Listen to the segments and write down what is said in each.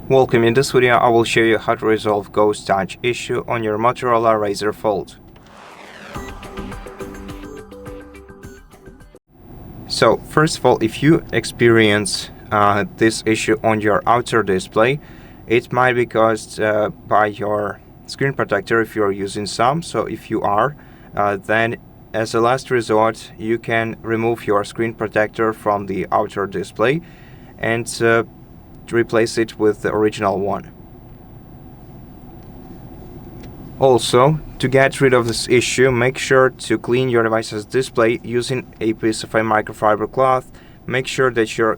Welcome. In this video, I will show you how to resolve Ghost Touch issue on your Motorola Razr Fold. So first of all, if you experience this issue on your outer display, it might be caused by your screen protector if you're using some. So if you are, then as a last resort, you can remove your screen protector from the outer display and replace it with the original one. Also, to get rid of this issue, make sure to clean your device's display using a piece of a microfiber cloth. Make sure that your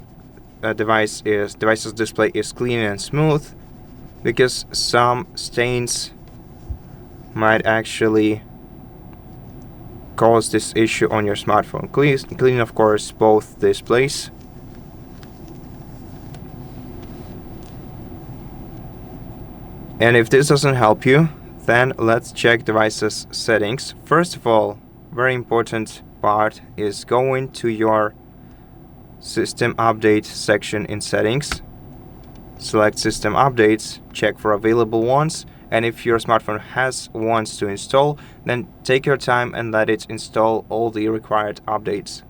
device's display is clean and smooth, because some stains might actually cause this issue on your smartphone. Clean of course both displays. And if this doesn't help you, then let's check device's settings. First of all, very important part is going to your system update section in settings. Select system updates, check for available ones, and if your smartphone has ones to install, then take your time and let it install all the required updates.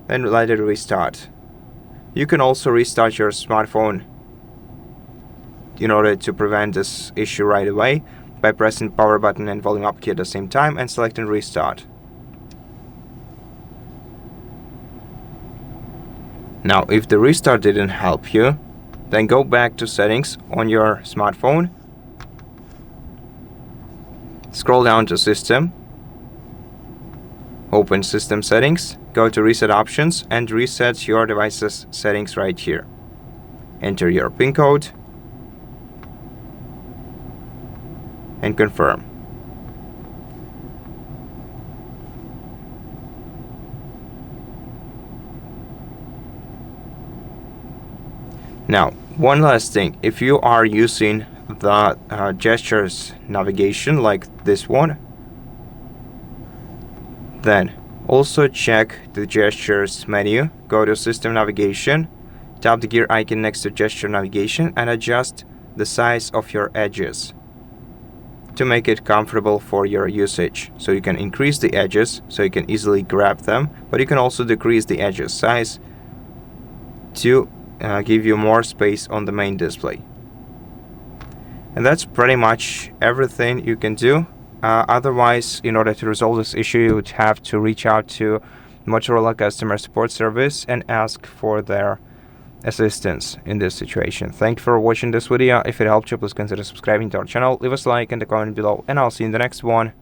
Then let it restart. You can also restart your smartphone in order to prevent this issue right away by pressing power button and volume up key at the same time and selecting restart. Now, if the restart didn't help you, then go back to settings on your smartphone, scroll down to system, open system settings, go to reset options and reset your device's settings right here. Enter your PIN code and confirm. Now, one last thing, if you are using the gestures navigation like this one, then also check the gestures menu, go to system navigation, tap the gear icon next to gesture navigation and adjust the size of your edges to make it comfortable for your usage. So you can increase the edges so you can easily grab them, but you can also decrease the edges size to give you more space on the main display. And that's pretty much everything you can do. Otherwise, in order to resolve this issue, you would have to reach out to Motorola Customer Support Service and ask for their assistance in this situation. Thank you for watching this video. If it helped you, please consider subscribing to our channel, leave us a like and a comment below, and I'll see you in the next one.